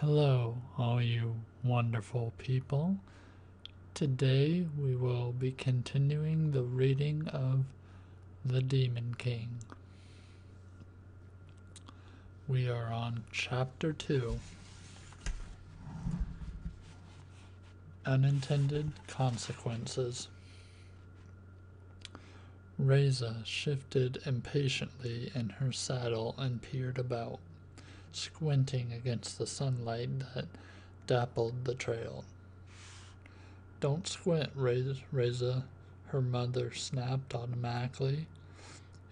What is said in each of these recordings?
Hello, all you wonderful people. Today we will be continuing the reading of The Demon King. We are on Chapter 2, Unintended Consequences. Reza shifted impatiently in her saddle and peered about, squinting against the sunlight that dappled the trail. "Don't squint, Reza," her mother snapped automatically.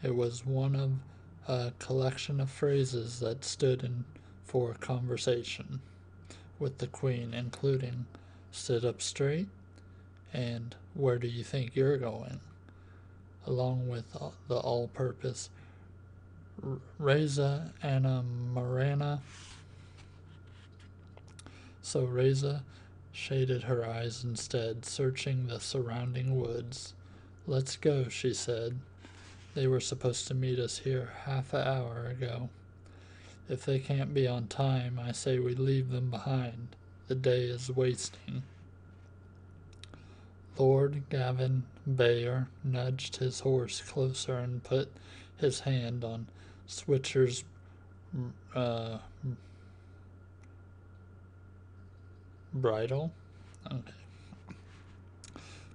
It was one of a collection of phrases that stood in for conversation with the queen, including "sit up straight" and "where do you think you're going," along with the all-purpose "Reza Anna Marana." So Reza shaded her eyes instead, searching the surrounding woods. "Let's go," she said. "They were supposed to meet us here half an hour ago. If they can't be on time, I say we leave them behind. The day is wasting." Lord Gavin Bayer nudged his horse closer and put his hand on Switcher's bridle. "Okay.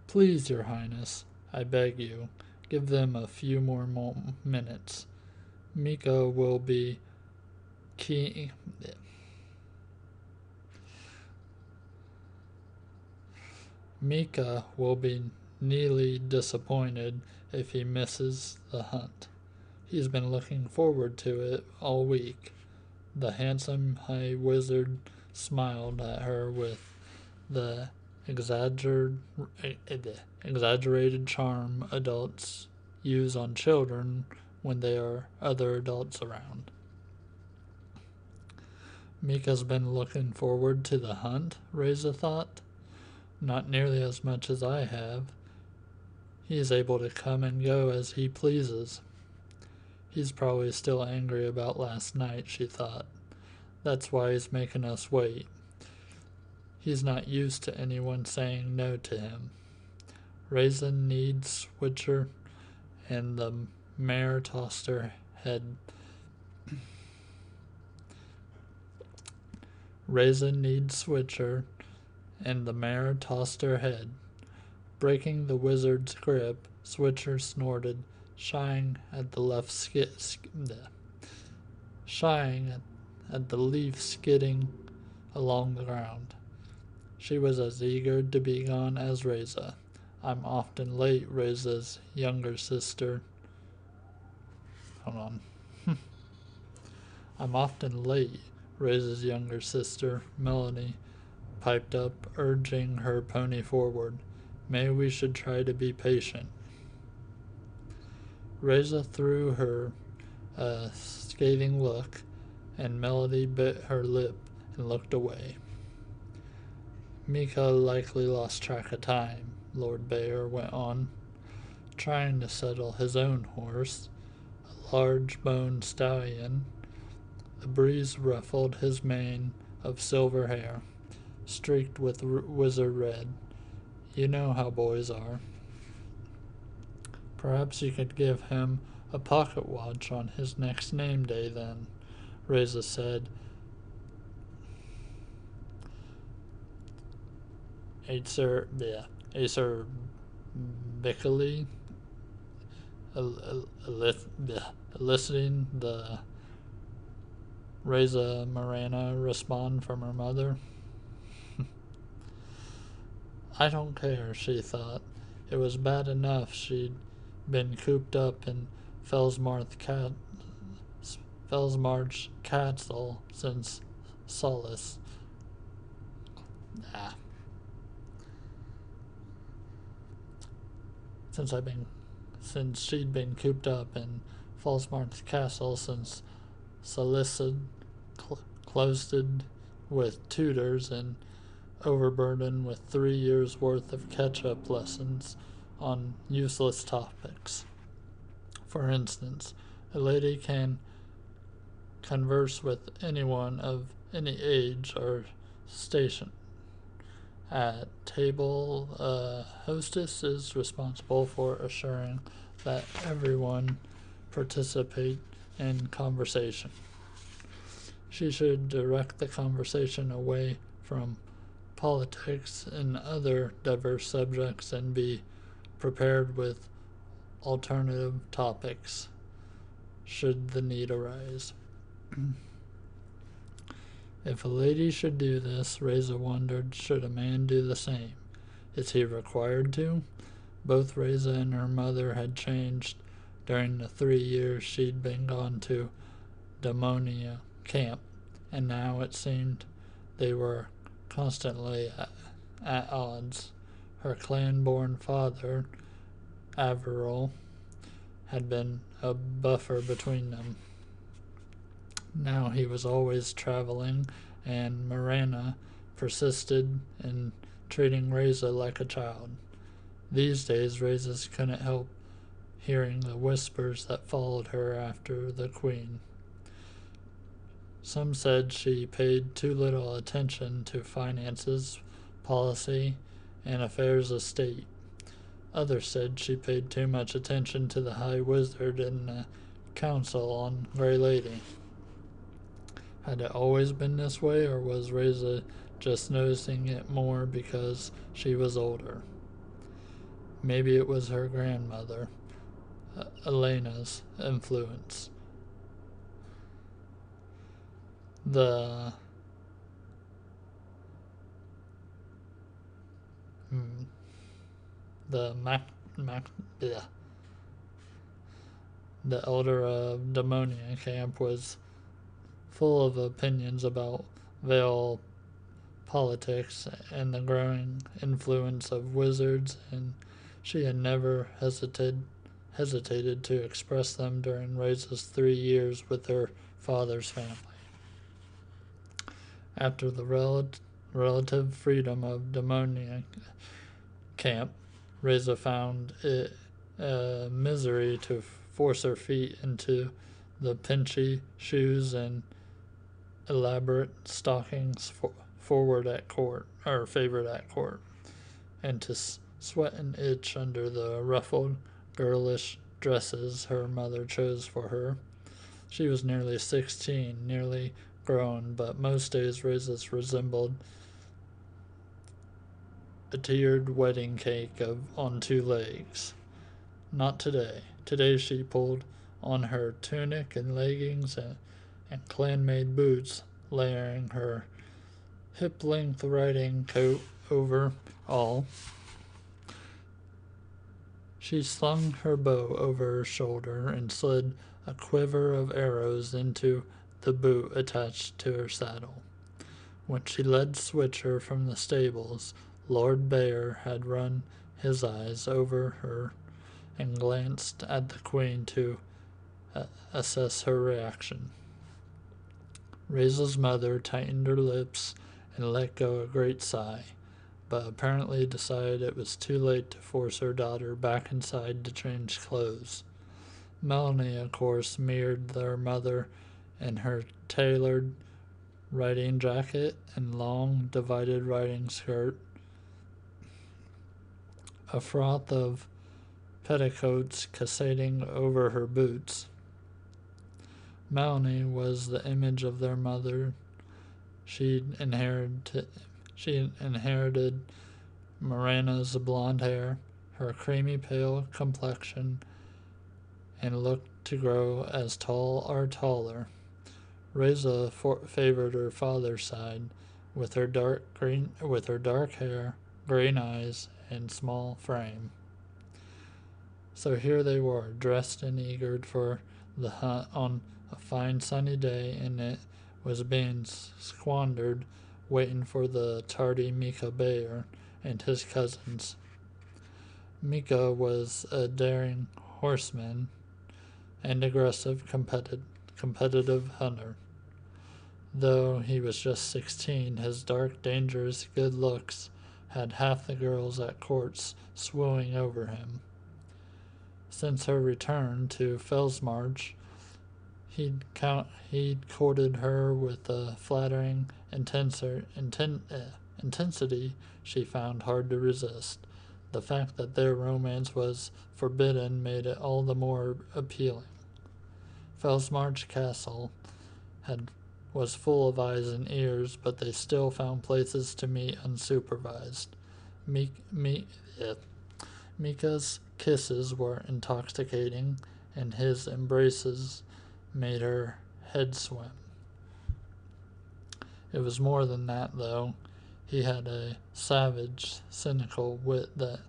Please, Your Highness, I beg you, give them a few more minutes. Mika will be keen. Mika will be nearly disappointed if he misses the hunt. He's been looking forward to it all week." The handsome high wizard smiled at her with the exaggerated charm adults use on children when there are other adults around. "Mika's been looking forward to the hunt," Reza thought. "Not nearly as much as I have. He's able to come and go as he pleases." "He's probably still angry about last night," she thought. "That's why he's making us wait. He's not used to anyone saying no to him." Reza kneed Switcher, and the mare tossed her head. Reza kneed Switcher, and the mare tossed her head. Breaking the wizard's grip, Switcher snorted, shying at the leaf skidding along the ground. She was as eager to be gone as Reza. "I'm often late," Reza's younger sister. Hold on. "I'm often late," Reza's younger sister, Melanie, piped up, urging her pony forward. "Maybe we should try to be patient." Reza threw her a scathing look, and Melody bit her lip and looked away. "Mika likely lost track of time," Lord Bayer went on, trying to settle his own horse, a large-boned stallion. The breeze ruffled his mane of silver hair, streaked with wizard red. "You know how boys are." "Perhaps you could give him a pocket watch on his next name day then," Reza said. Acer Bickley, eliciting the Reza Morena respond from her mother. "I don't care," she thought. It was bad enough she'd been cooped up in Fellsmarsh Castle since Solace. Since she'd been cooped up in Fellsmarsh Castle since Solicited, closed with tutors and overburdened with 3 years' worth of catch-up lessons on useless topics. For instance, a lady can converse with anyone of any age or station. At table, a hostess is responsible for assuring that everyone participate in conversation. She should direct the conversation away from politics and other diverse subjects and be prepared with alternative topics should the need arise. If a lady should do this, Reza wondered, should a man do the same? Is he required to? Both Reza and her mother had changed during the 3 years she'd been gone to Damonia camp, and now it seemed they were constantly at odds. Her clan-born father, Averil, had been a buffer between them. Now he was always traveling, and Marana persisted in treating Reza like a child. These days, Reza couldn't help hearing the whispers that followed her after the Queen. Some said she paid too little attention to finances, policy, and affairs of state. Others said she paid too much attention to the High Wizard and the Council on Grey Lady. Had it always been this way, or was Reza just noticing it more because she was older? Maybe it was her grandmother, Elena's influence. The elder of Damonia camp was full of opinions about Vale politics and the growing influence of wizards, and she had never hesitated to express them during Reza's 3 years with her father's family. After the relative freedom of Damonia camp, Reza found it a misery to force her feet into the pinchy shoes and elaborate stockings favored at court, and to sweat and itch under the ruffled, girlish dresses her mother chose for her. She was nearly 16, nearly grown, but most days Reza resembled a tiered wedding cake on 2 legs. Not today. Today she pulled on her tunic and leggings and clan-made boots, layering her hip-length riding coat over all. She slung her bow over her shoulder and slid a quiver of arrows into the boot attached to her saddle. When she led Switcher from the stables, Lord Bayer had run his eyes over her and glanced at the Queen to assess her reaction. Reza's mother tightened her lips and let go a great sigh, but apparently decided it was too late to force her daughter back inside to change clothes. Melanie, of course, mirrored their mother in her tailored riding jacket and long, divided riding skirt, a froth of petticoats cascading over her boots. Melanie was the image of their mother. She inherited Marana's blonde hair, her creamy pale complexion, and looked to grow as tall or taller. Reza favored her father's side, with her dark hair, green eyes, and small frame. So here they were, dressed and eager for the hunt on a fine sunny day, and it was being squandered waiting for the tardy Mika Bayer and his cousins. Mika was a daring horseman and aggressive competitive hunter. Though he was just 16, his dark, dangerous good looks had half the girls at courts swooning over him. Since her return to Fellsmarsh, He'd courted her with a flattering intensity she found hard to resist. The fact that their romance was forbidden made it all the more appealing. Fellsmarsh Castle was full of eyes and ears, but they still found places to meet unsupervised. Mika's kisses were intoxicating, and his embraces made her head swim. It was more than that, though. He had a savage, cynical wit that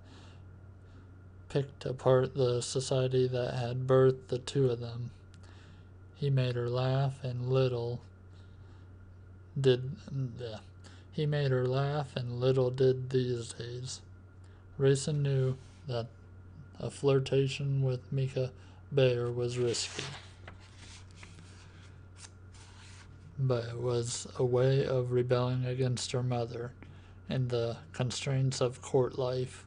picked apart the society that had birthed the two of them. He made her laugh, and little did these days. Rayson knew that a flirtation with Mika Bayer was risky, but it was a way of rebelling against her mother and the constraints of court life.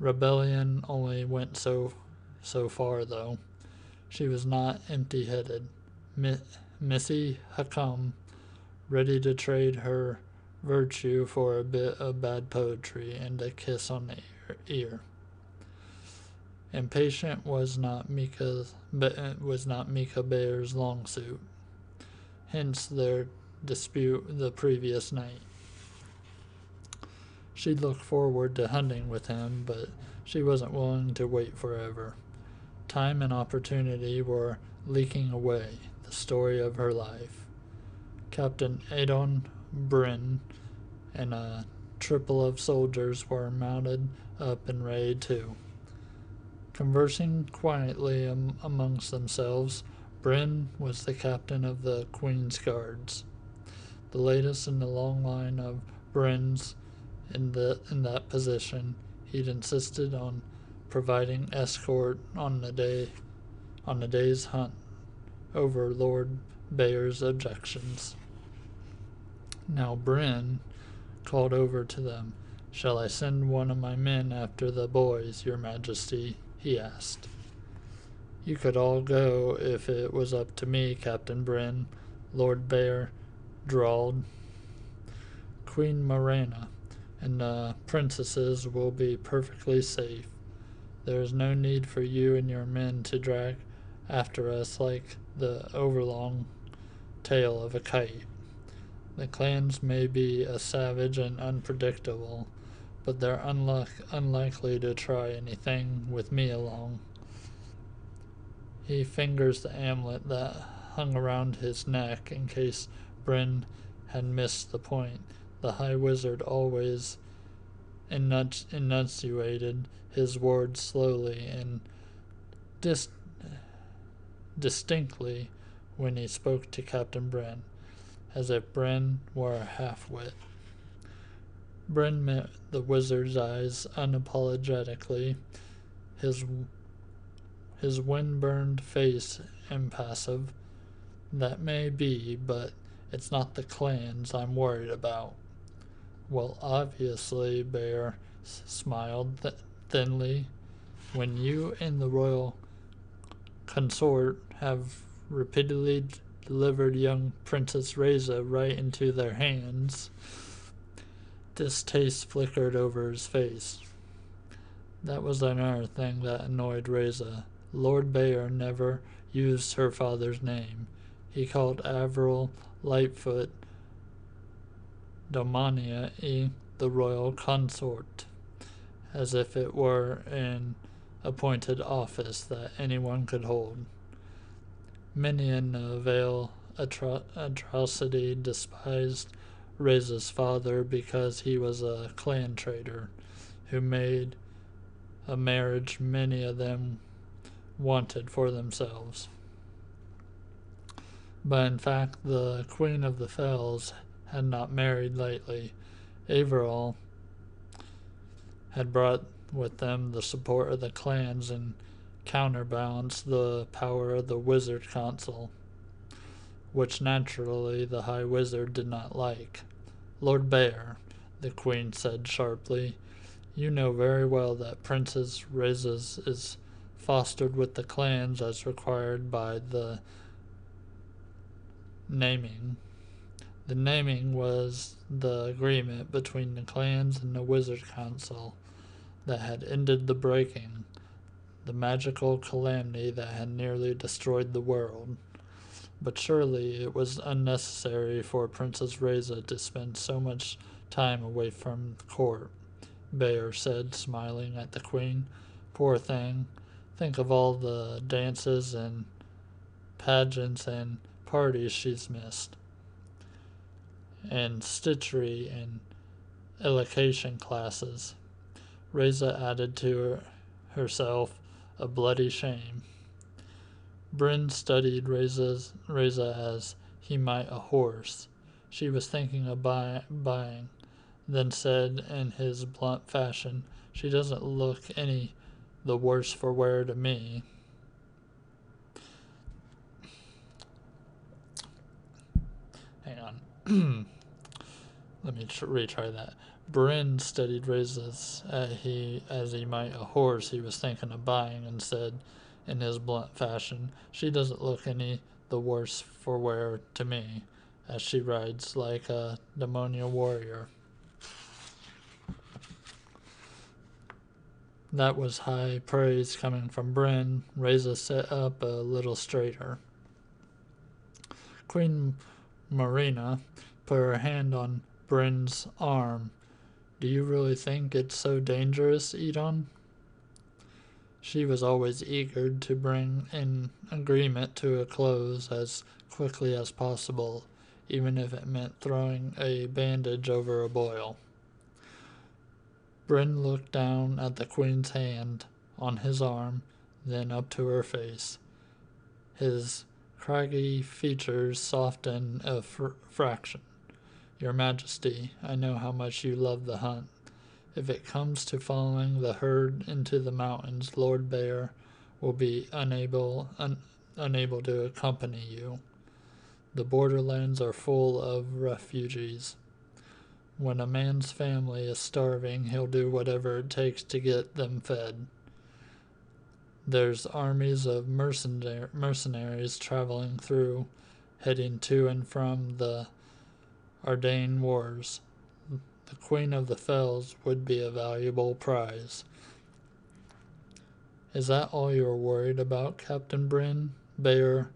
Rebellion only went so far, though. She was not empty-headed. Missy Hakum, ready to trade her virtue for a bit of bad poetry and a kiss on the ear. Impatient was not Mika Bayer's long suit, hence their dispute the previous night. She'd looked forward to hunting with him, but she wasn't willing to wait forever. Time and opportunity were leaking away, the story of her life. Captain Adon Bryn and a triple of soldiers were mounted up and ready too. Conversing quietly amongst themselves, Bryn was the captain of the Queen's Guards, the latest in the long line of Bryns in that position. He'd insisted on providing escort on the day's hunt, over Lord Bayer's objections. Now Bryn called over to them. "Shall I send one of my men after the boys, Your Majesty?" he asked. "You could all go if it was up to me, Captain Bryn," Lord Bayer drawled. "Queen Marana and the princesses will be perfectly safe. There is no need for you and your men to drag after us like the overlong tail of a kite. The clans may be savage and unpredictable, but they're unlikely to try anything with me along." He fingers the amulet that hung around his neck in case Bryn had missed the point. The High Wizard always enunciated his words slowly and distinctly when he spoke to Captain Bryn, as if Bryn were a half-wit. Bryn met the wizard's eyes unapologetically, his wind-burned face impassive. "That may be, but it's not the clans I'm worried about." "Well, obviously," Bayer smiled thinly, "when you and the royal consort have repeatedly delivered young Princess Reza right into their hands." Distaste flickered over his face. That was another thing that annoyed Reza. Lord Bayer never used her father's name. He called Avril Lightfoot Domania the royal consort, as if it were an appointed office that anyone could hold. Many in the Vale atrocity despised Reza's father because he was a clan traitor who made a marriage many of them wanted for themselves. But in fact, the Queen of the Fells had not married lately. Averil had brought with them the support of the clans and counterbalanced the power of the Wizard Council, which naturally the High Wizard did not like. Lord Bear, the queen said sharply, you know very well that Princess Rhazes is fostered with the clans as required by the naming. The naming was the agreement between the clans and the Wizard Council that had ended the breaking, the magical calamity that had nearly destroyed the world. But surely it was unnecessary for Princess Reza to spend so much time away from court, Bayer said, smiling at the queen. Poor thing. Think of all the dances and pageants and parties she's missed, and stitchery and elocution classes. Reza added to herself a bloody shame. Bryn studied Reza as he might a horse she was thinking of buying, then said in his blunt fashion, she doesn't look any the worse for wear to me. Hang on. Let me retry that. Bryn studied Reza's as he might a horse he was thinking of buying, and said in his blunt fashion, she doesn't look any the worse for wear to me, as she rides like a demonial warrior. That was high praise coming from Bryn. Reza sat up a little straighter. Queen Marina put her hand on Bryn's arm. Do you really think it's so dangerous, Edon? She was always eager to bring an agreement to a close as quickly as possible, even if it meant throwing a bandage over a boil. Bryn looked down at the queen's hand on his arm, then up to her face. His craggy features softened a fraction. Your Majesty, I know how much you love the hunt. If it comes to following the herd into the mountains, Lord Bear will be unable to accompany you. The borderlands are full of refugees. When a man's family is starving, he'll do whatever it takes to get them fed. There's armies of mercenaries traveling through, heading to and from the Ardennes wars. The Queen of the Fells would be a valuable prize. Is that all you're worried about, Captain Bryn? Bayer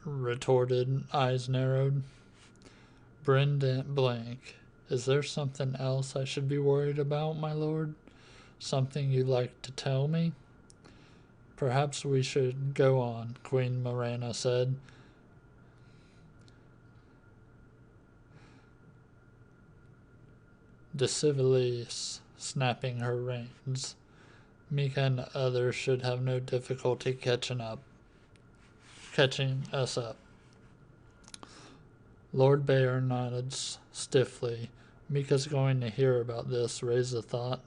retorted, eyes narrowed. Bryn didn't blink. Is there something else I should be worried about, my lord? Something you'd like to tell me? Perhaps we should go on, Queen Marana said. Decisively snapping her reins. Mika and the others should have no difficulty catching us up. Lord Bayer nodded stiffly. Mika's going to hear about this, Reza thought.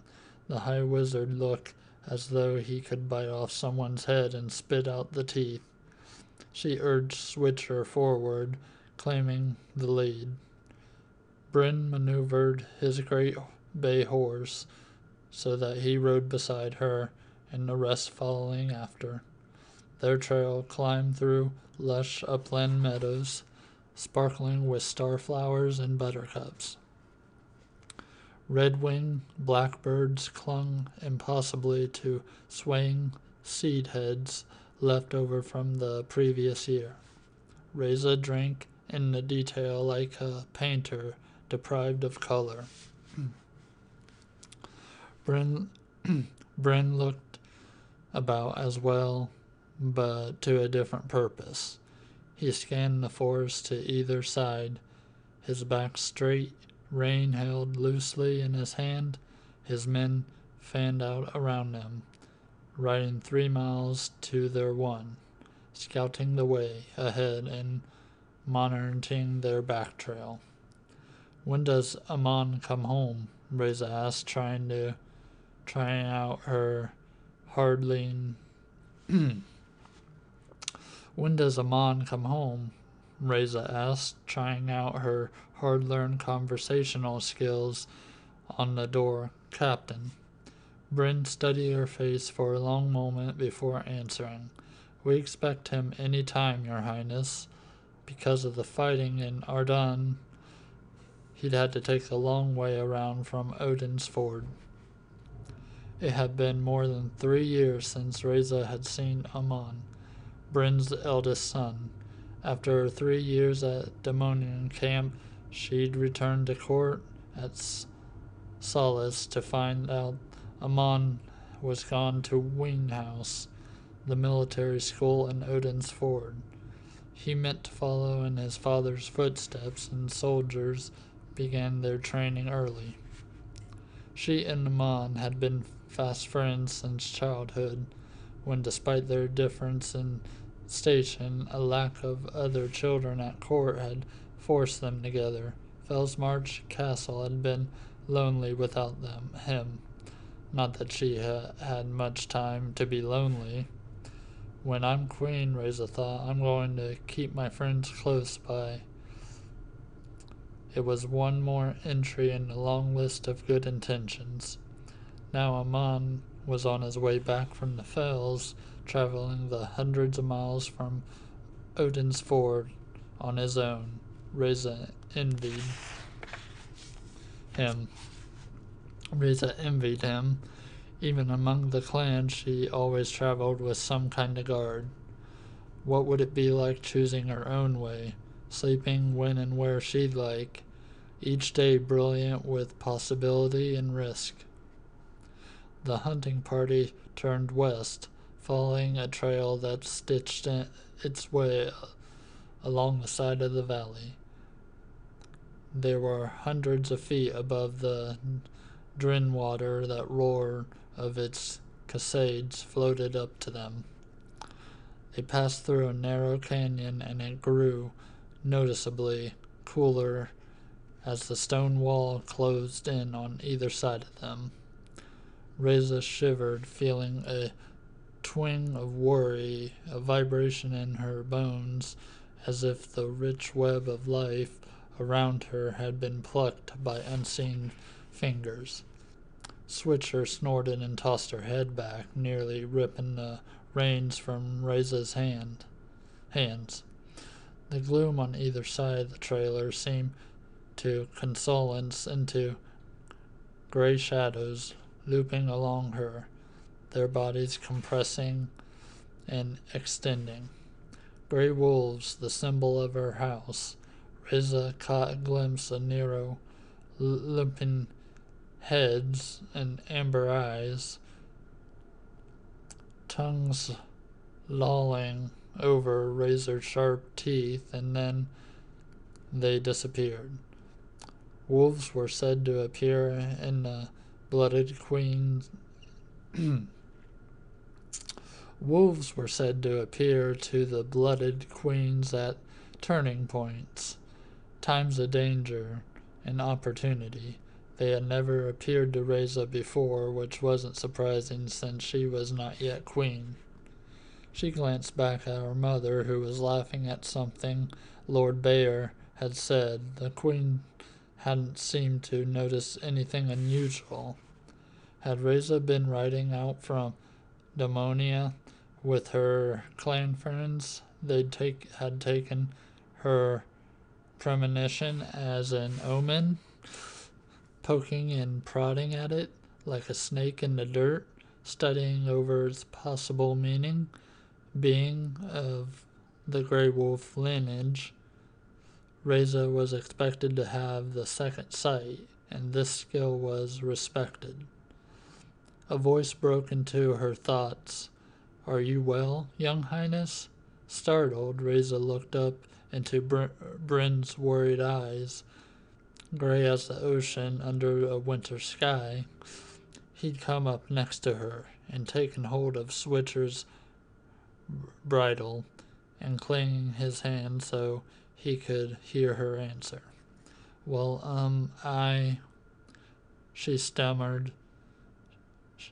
The High Wizard looked as though he could bite off someone's head and spit out the teeth. She urged Switcher forward, claiming the lead. Bryn maneuvered his great bay horse so that he rode beside her, and the rest following after. Their trail climbed through lush upland meadows, sparkling with starflowers and buttercups. Red-winged blackbirds clung impossibly to swaying seed heads left over from the previous year. Reza drank in the detail like a painter deprived of color. Bryn looked about as well, but to a different purpose. He scanned the forest to either side, his back straight, rein held loosely in his hand, his men fanned out around him, riding 3 miles to their one, scouting the way ahead and monitoring their back trail. When does Amon come home? Reza asked, trying out her hard-lean. When does Amon come home? Reza asked, trying out her hard-learned conversational skills on the door. Captain. Bryn studied her face for a long moment before answering. We expect him any time, Your Highness. Because of the fighting in Ardennes, he'd had to take a long way around from Odin's Ford. It had been more than 3 years since Reza had seen Amon, Bryn's eldest son. After 3 years at Demonian camp, she'd returned to court at Solace to find out Amon was gone to Wing House, the military school in Odin's Ford. He meant to follow in his father's footsteps, and soldiers began their training early. She and Amon had been fast friends since childhood, when despite their difference in station, a lack of other children at court had forced them together. Fellsmarch Castle had been lonely without him. Not that she had much time to be lonely. When I'm queen, Reza thought, I'm going to keep my friends close by. It was one more entry in the long list of good intentions. Now Amon was on his way back from the fells, traveling the hundreds of miles from Odin's Ford on his own. Reza envied him. Even among the clan, she always traveled with some kind of guard. What would it be like choosing her own way, sleeping when and where she'd like, each day brilliant with possibility and risk? The hunting party turned west, following a trail that stitched its way along the side of the valley. They were hundreds of feet above the Drin water that roar of its cascades floated up to them. They passed through a narrow canyon, and it grew noticeably cooler as the stone wall closed in on either side of them. Reza shivered, feeling a twinge of worry, a vibration in her bones, as if the rich web of life around her had been plucked by unseen fingers. Switcher snorted and tossed her head back, nearly ripping the reins from Reza's hands. The gloom on either side of the trailer seemed to consolence into gray shadows looping along her, their bodies compressing and extending. Gray wolves, the symbol of her house. Reza caught a glimpse of narrow, limping heads and amber eyes, tongues lolling over razor-sharp teeth, and then they disappeared. Wolves were said to appear in the blooded queens. Wolves were said to appear to the blooded queens at turning points, times of danger and opportunity. They had never appeared to Reza before, which wasn't surprising since she was not yet queen. She glanced back at her mother, who was laughing at something Lord Bayer had said. The queen hadn't seemed to notice anything unusual. Had Reza been riding out from Daemonia with her clan friends? Had taken her premonition as an omen, poking and prodding at it like a snake in the dirt, studying over its possible meaning. Being of the Grey Wolf lineage, Reza was expected to have the second sight, and this skill was respected. A voice broke into her thoughts. "Are you well, Young Highness?" Startled, Reza looked up into Bryn's worried eyes, gray as the ocean under a winter sky. He'd come up next to her and taken hold of Switcher's bridle and clinging his hand so he could hear her answer. "Well, she stammered.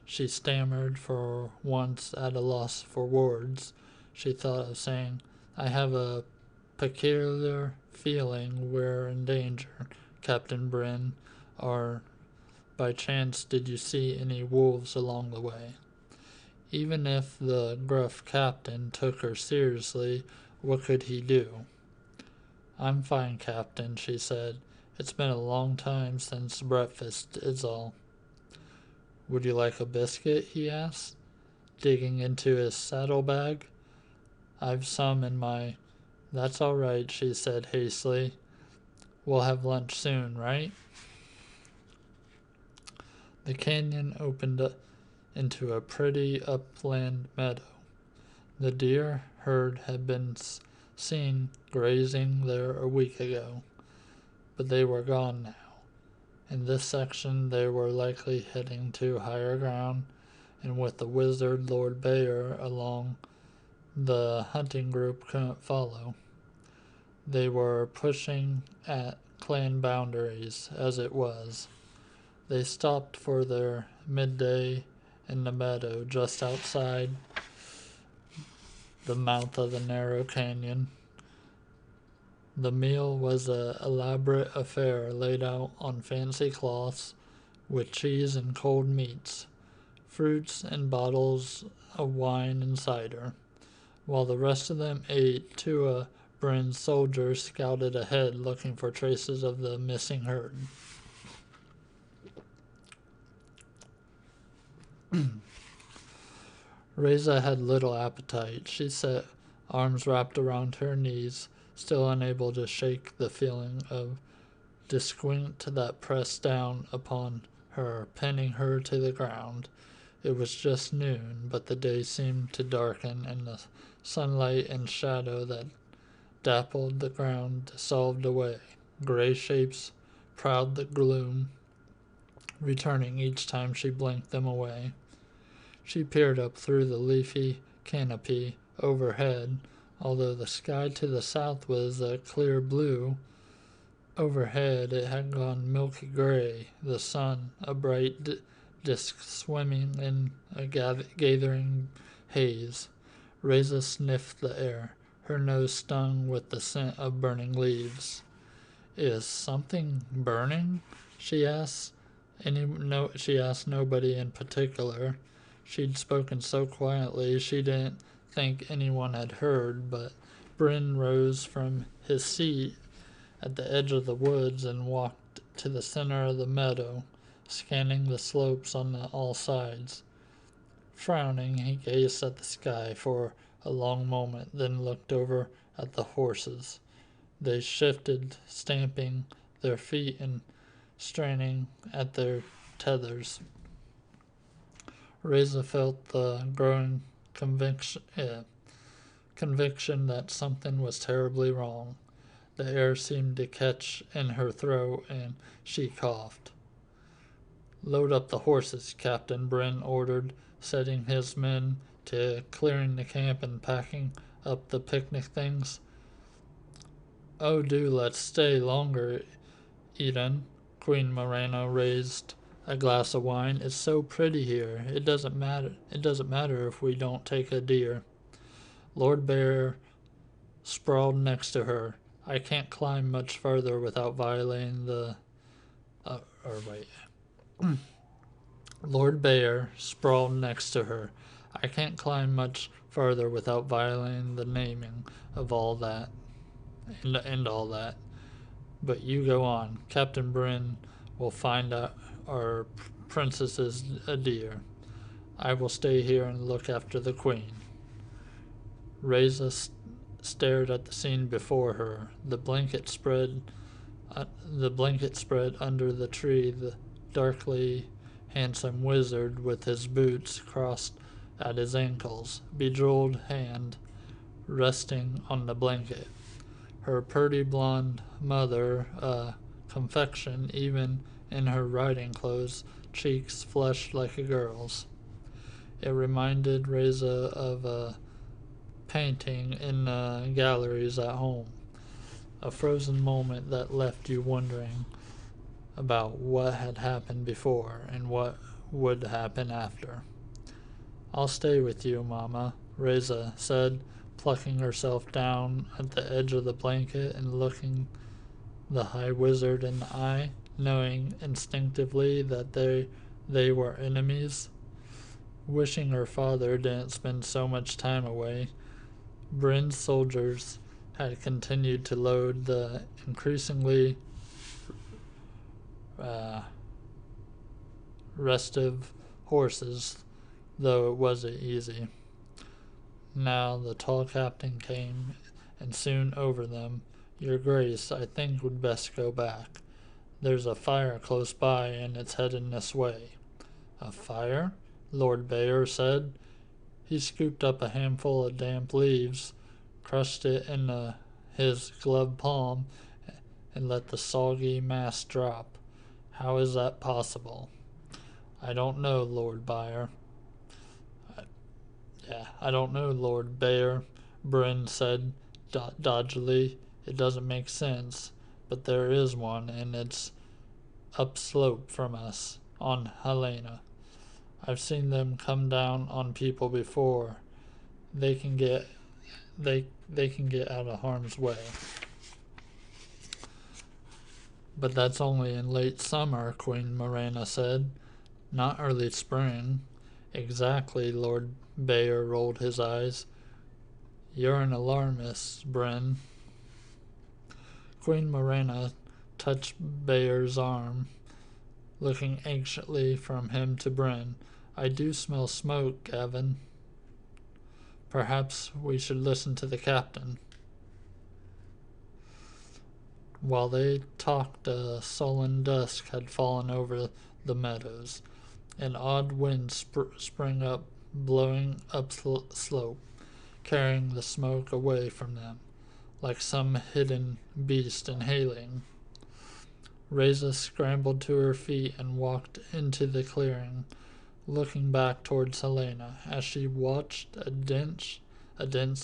She stammered for once, at a loss for words. She thought of saying, "I have a peculiar feeling we're in danger, Captain Bryn, or by chance did you see any wolves along the way? Even if the gruff captain took her seriously, what could he do? I'm fine, Captain, she said. It's been a long time since breakfast is all. Would you like a biscuit? He asked, digging into his saddlebag. I've some in my... That's all right, she said hastily. We'll have lunch soon, right? The canyon opened up into a pretty upland meadow. The deer herd had been seen grazing there a week ago, but they were gone now. In this section they were likely heading to higher ground, and with the wizard Lord Bayer along, the hunting group couldn't follow. They were pushing at clan boundaries as it was. They stopped for their midday in the meadow just outside the mouth of the narrow canyon. The meal was an elaborate affair laid out on fancy cloths with cheese and cold meats, fruits and bottles of wine and cider. While the rest of them ate, two of Bryn's soldiers scouted ahead looking for traces of the missing herd. Reza had little appetite. She sat, arms wrapped around her knees, still unable to shake the feeling of disquiet that pressed down upon her, pinning her to the ground. It was just noon, but the day seemed to darken, and the sunlight and shadow that dappled the ground dissolved away. Gray shapes prowled the gloom, returning each time she blinked them away. She peered up through the leafy canopy overhead. Although the sky to the south was a clear blue, overhead it had gone milky gray, the sun a bright disk swimming in a gathering haze. Reza sniffed the air, her nose stung with the scent of burning leaves. Is something burning? She asked. She asked nobody in particular. She'd spoken so quietly she didn't think anyone had heard, but Bryn rose from his seat at the edge of the woods and walked to the center of the meadow, scanning the slopes on all sides. Frowning, he gazed at the sky for a long moment, then looked over at the horses. They shifted, stamping their feet and straining at their tethers. Reza felt the growing conviction that something was terribly wrong. The air seemed to catch in her throat, and she coughed. Load up the horses, Captain Bryn ordered, setting his men to clearing the camp and packing up the picnic things. Oh, do let's stay longer, Eden. Queen Moreno raised a glass of wine. It's so pretty here. It doesn't matter if we don't take a deer. Lord Bear sprawled next to her. I can't climb much further without violating the... Lord Bear sprawled next to her. I can't climb much further without violating the naming of all that. And all that. But you go on. Captain Bryn will find out our princess is a deer. I will stay here and look after the queen. Reza stared at the scene before her. The blanket spread under the tree. The darkly handsome wizard with his boots crossed at his ankles, bejeweled hand resting on the blanket. Her pretty blonde mother, confection even in her riding clothes, cheeks flushed like a girl's. It reminded Reza of a painting in galleries at home, a frozen moment that left you wondering about what had happened before and what would happen after. I'll stay with you, Mama, Reza said, plucking herself down at the edge of the blanket and looking the High Wizard in the eye, knowing instinctively that they were enemies. Wishing her father didn't spend so much time away, Bryn's soldiers had continued to load the increasingly restive horses, though it wasn't easy. Now the tall captain came, and soon over them. Your Grace, I think would best go back. There's a fire close by, and it's heading this way. A fire? Lord Bayer said. He scooped up a handful of damp leaves, crushed it in his gloved palm, and let the soggy mass drop. How is that possible? I don't know, Lord Bayer. I don't know, Lord Bayer, Bryn said doggedly. It doesn't make sense, but there is one, and it's upslope from us, on Helena. I've seen them come down on people before. They can get out of harm's way. But that's only in late summer, Queen Morena said. Not early spring. Exactly, Lord Bayer rolled his eyes. You're an alarmist, Bryn. Queen Morena touched Bayer's arm, looking anxiously from him to Bryn. I do smell smoke, Gavin. Perhaps we should listen to the captain. While they talked, a sullen dusk had fallen over the meadows. An odd wind sprang up, blowing up slope, carrying the smoke away from them, like some hidden beast inhaling. Reza scrambled to her feet and walked into the clearing, looking back towards Helena. As she watched, a dense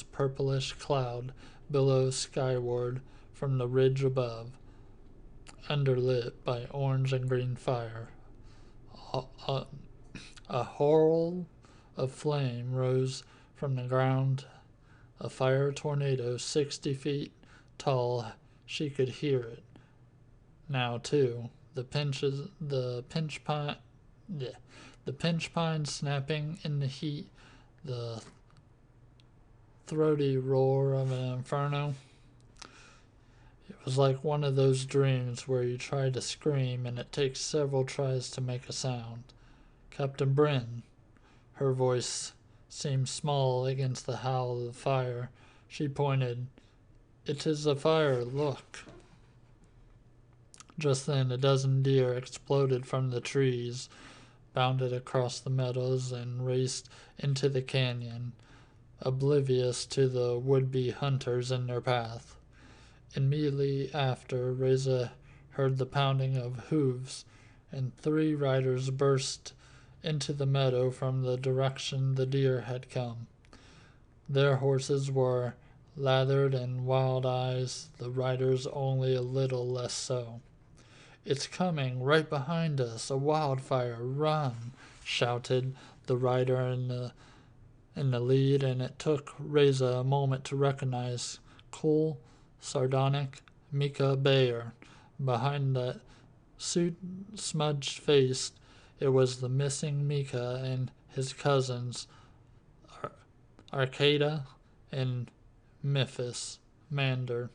purplish cloud billow skyward from the ridge above, underlit by orange and green fire. A whirl of flame rose from the ground, a fire tornado 60 feet tall. She could hear it now too. The pinch pine snapping in the heat, the throaty roar of an inferno. It was like one of those dreams where you try to scream and it takes several tries to make a sound. Captain Bryn. Her voice seemed small against the howl of the fire. She pointed. It is a fire, look. Just then a dozen deer exploded from the trees, bounded across the meadows, and raced into the canyon, oblivious to the would-be hunters in their path. Immediately after, Reza heard the pounding of hooves, and 3 riders burst into the meadow from the direction the deer had come. Their horses were lathered in wild eyes, the riders only a little less so. It's coming, right behind us, a wildfire, run, shouted the rider in the lead, and it took Reza a moment to recognize cool, sardonic Mika Bayer. Behind that smudged face, it was the missing Mika and his cousins, Arcada and Memphis Mander.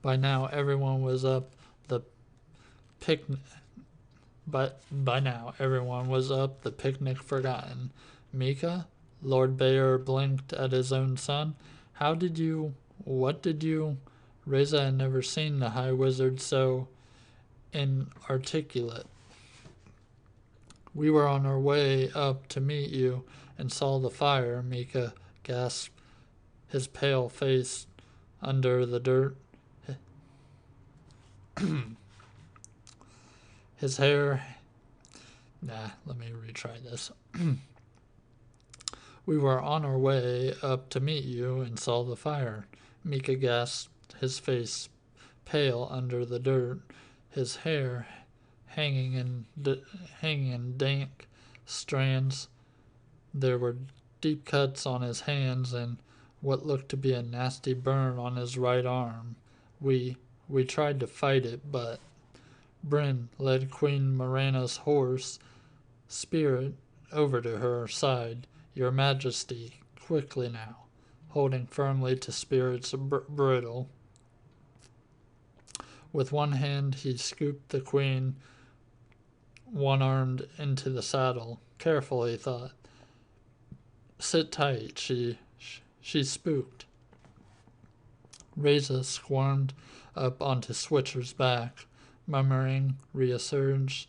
By now everyone was up the picnic. But by now everyone was up, the picnic forgotten. Mika? Lord Bayer blinked at his own son. What did you? Reza had never seen the High Wizard so inarticulate. We were on our way up to meet you and saw the fire, Mika gasped, his pale face under the dirt. His hair... let me retry this. We were on our way up to meet you and saw the fire. Mika gasped, his face pale under the dirt, his hair hanging in dank strands. There were deep cuts on his hands and what looked to be a nasty burn on his right arm. We we tried to fight it, but Bryn led Queen Morana's horse Spirit over to her side. Your Majesty, quickly now, holding firmly to Spirit's bridle. With one hand he scooped the queen one-armed into the saddle. Careful, he thought. Sit tight, she's spooked. Reza squirmed up onto Switcher's back, murmuring reassurance,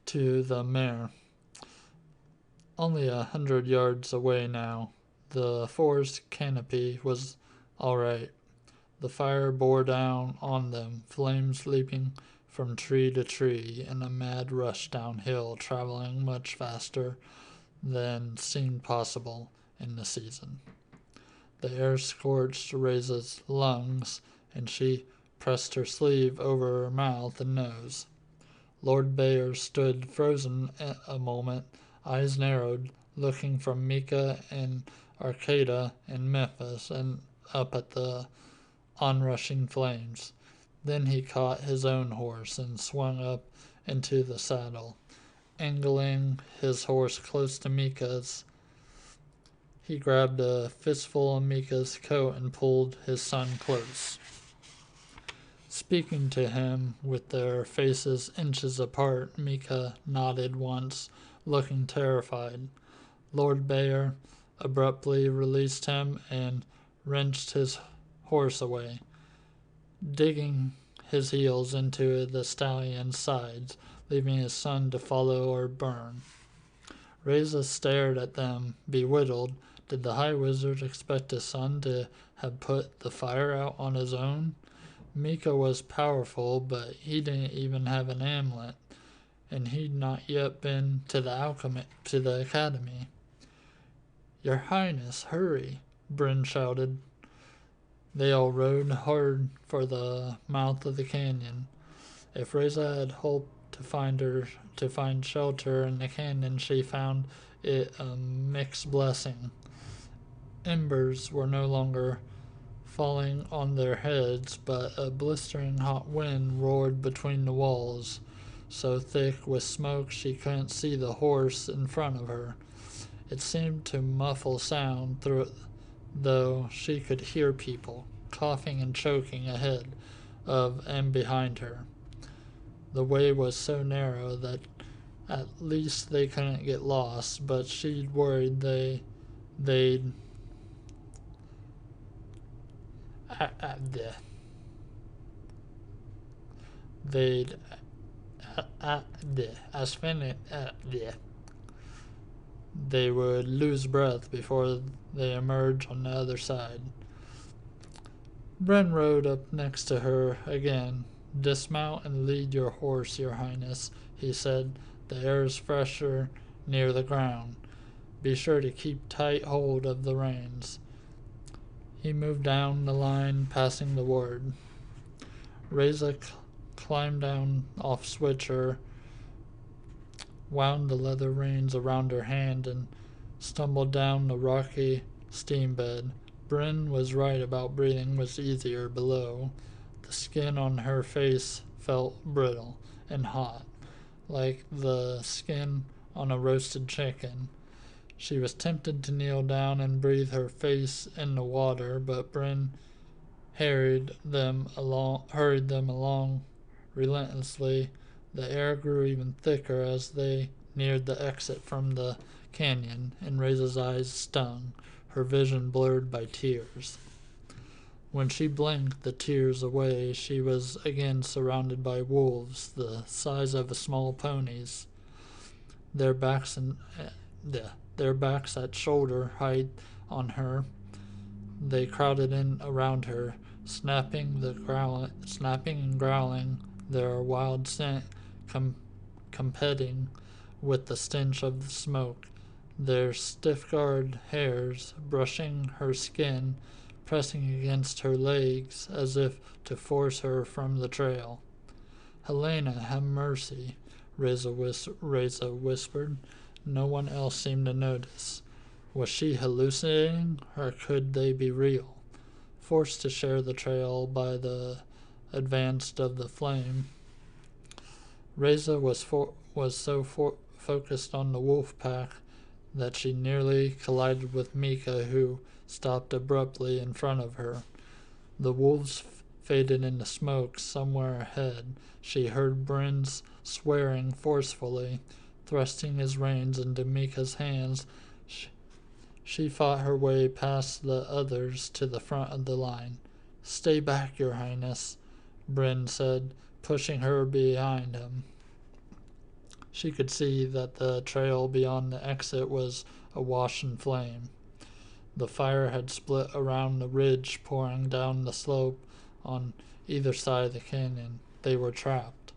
to the mare. Only 100 yards away now. The forest canopy was all right. The fire bore down on them, flames leaping from tree to tree in a mad rush downhill, traveling much faster than seemed possible in the season. The air scorched Reza's lungs, and she pressed her sleeve over her mouth and nose. Lord Bayer stood frozen a moment, eyes narrowed, looking from Mika and Arcada and Memphis and up at the onrushing flames. Then he caught his own horse and swung up into the saddle, angling his horse close to Mika's. He grabbed a fistful of Mika's coat and pulled his son close. Speaking to him with their faces inches apart, Mika nodded once, looking terrified. Lord Bayer abruptly released him and wrenched his horse away, digging his heels into the stallion's sides, leaving his son to follow or burn. Reza stared at them, bewildered. Did the High Wizard expect his son to have put the fire out on his own? Mika was powerful, but he didn't even have an amulet, and he'd not yet been to the academy. Your Highness, hurry, Bryn shouted. They all rode hard for the mouth of the canyon. If Reza had hoped to find shelter in the canyon, she found it a mixed blessing. Embers were no longer falling on their heads, but a blistering hot wind roared between the walls, so thick with smoke she couldn't see the horse in front of her. It seemed to muffle sound, though she could hear people coughing and choking ahead of and behind her. The way was so narrow that at least they couldn't get lost, but she'd worried they'd they would lose breath before they emerged on the other side. Bryn rode up next to her again. Dismount and lead your horse, Your Highness, he said. The air is fresher near the ground. Be sure to keep tight hold of the reins. He moved down the line, passing the word. Reza climbed down off Switcher, wound the leather reins around her hand, and stumbled down the rocky steam bed. Bryn was right about breathing was easier below. The skin on her face felt brittle and hot, like the skin on a roasted chicken. She was tempted to kneel down and breathe her face in the water, but Bryn hurried them along relentlessly. The air grew even thicker as they neared the exit from the canyon, and Reza's eyes stung, her vision blurred by tears. When she blinked the tears away, she was again surrounded by wolves, the size of small ponies, their backs at shoulder height on her. They crowded in around her, snapping and growling, their wild scent competing with the stench of the smoke, their stiff-guard hairs brushing her skin, pressing against her legs as if to force her from the trail. Helena, have mercy, Reza whispered. No one else seemed to notice. Was she hallucinating, or could they be real? Forced to share the trail by the advance of the flame, Reza was focused on the wolf pack that she nearly collided with Mika, who stopped abruptly in front of her. The wolves faded into smoke somewhere ahead. She heard Bryn's swearing forcefully, thrusting his reins into Mika's hands. She fought her way past the others to the front of the line. "Stay back, Your Highness," Bryn said, pushing her behind him. She could see that the trail beyond the exit was awash in flame. The fire had split around the ridge, pouring down the slope on either side of the canyon. They were trapped.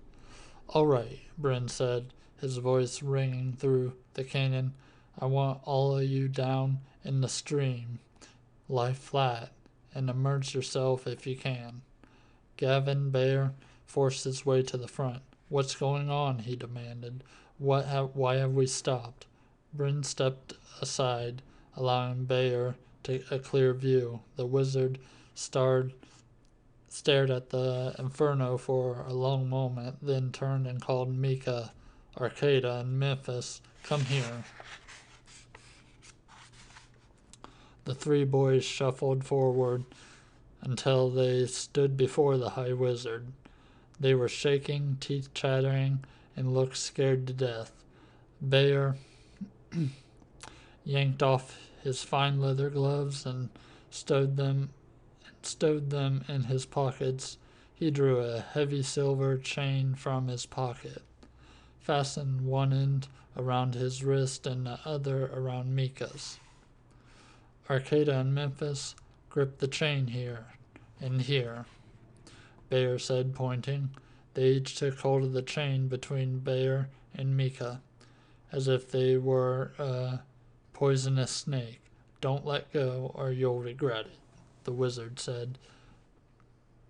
"All right," Bryn said, his voice ringing through the canyon. "I want all of you down in the stream. Lie flat and immerse yourself if you can." Gavin Bayer forced his way to the front. "What's going on?" he demanded. Why have we stopped?" Bryn stepped aside, allowing Bayer a clear view. The wizard stared at the inferno for a long moment, then turned and called Mika, Arcada, and Memphis, "Come here." The three boys shuffled forward until they stood before the High Wizard. They were shaking, teeth chattering, and looked scared to death. Bayer yanked off his fine leather gloves and stowed them in his pockets. He drew a heavy silver chain from his pocket, fastened one end around his wrist and the other around Mika's. "Arcada and Memphis, grip the chain here and here," Bayer said, pointing. They each took hold of the chain between Bayer and Mika, as if they were a poisonous snake. "Don't let go, or you'll regret it," the wizard said.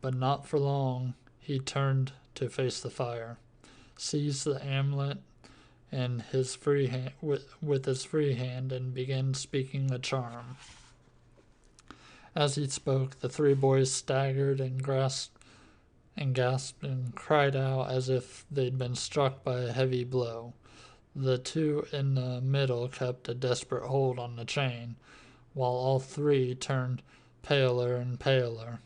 But not for long. He turned to face the fire, seized the amulet and his free hand with his free hand, and began speaking a charm. As he spoke, the three boys staggered and gasped and cried out as if they'd been struck by a heavy blow. The two in the middle kept a desperate hold on the chain, while all three turned paler and paler,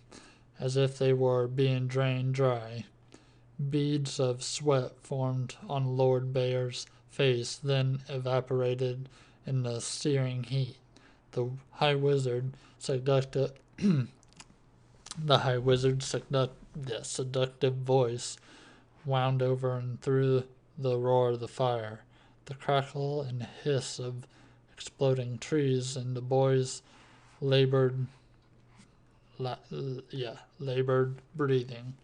as if they were being drained dry. Beads of sweat formed on Lord Bayer's face, then evaporated in the searing heat. The High Wizard seductive voice wound over and through the roar of the fire, the crackle and hiss of exploding trees, and the boys labored breathing.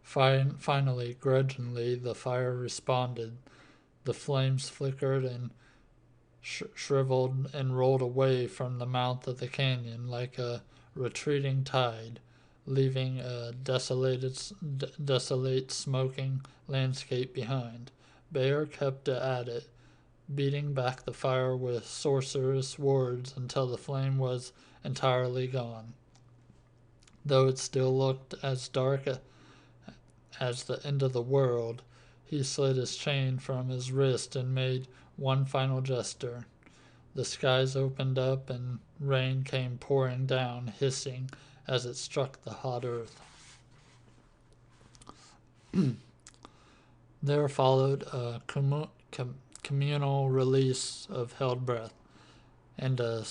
Finally, grudgingly, the fire responded. The flames flickered and shriveled and rolled away from the mouth of the canyon like a retreating tide, leaving a desolate, smoking landscape behind. Bayer kept at it, beating back the fire with sorcerous words until the flame was entirely gone. Though it still looked as dark as the end of the world, he slid his chain from his wrist and made one final gesture. The skies opened up and rain came pouring down, hissing as it struck the hot earth. There followed a communal release of held breath, and a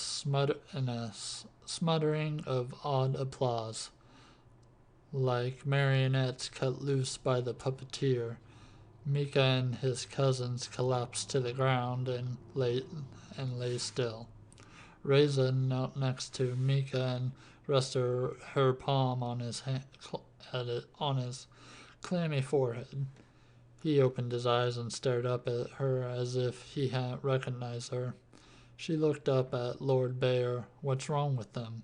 smuttering of odd applause, like marionettes cut loose by the puppeteer. Mika and his cousins collapsed to the ground and lay still. Reza knelt next to Mika and rested her palm on his clammy forehead. He opened his eyes and stared up at her as if he hadn't recognized her. She looked up at Lord Bayer. "What's wrong with them?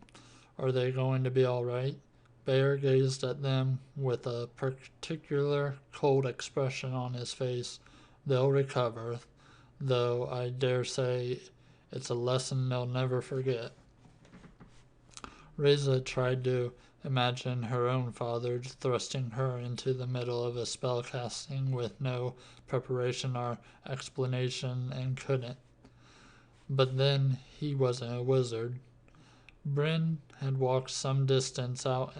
Are they going to be all right?" Bear gazed at them with a particular cold expression on his face. They'll recover, though I dare say it's a lesson they'll never forget. Reza tried to imagine her own father thrusting her into the middle of a spell casting with no preparation or explanation and couldn't. But then he wasn't a wizard. Bryn had walked some distance out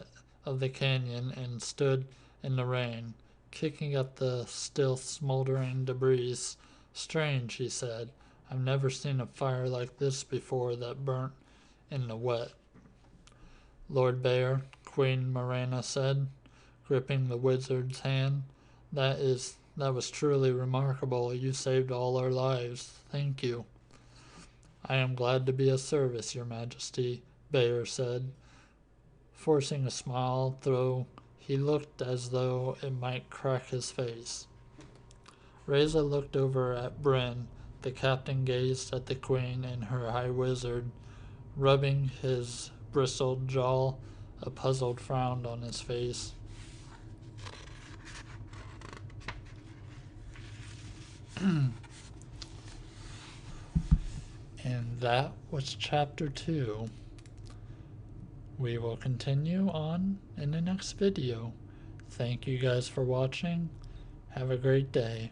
of the canyon and stood in the rain, kicking at the still smoldering debris. Strange, he said. I've never seen a fire like this before that burnt in the wet. Lord Bear, Queen Marana said, gripping the wizard's hand. That was truly remarkable. You saved all our lives. Thank you. I am glad to be of service, Your Majesty, Bear said, forcing a smile, though he looked as though it might crack his face. Reza looked over at Bryn. The captain gazed at the queen and her high wizard, rubbing his bristled jaw, a puzzled frown on his face. And that was chapter 2. We will continue on in the next video. Thank you guys for watching. Have a great day.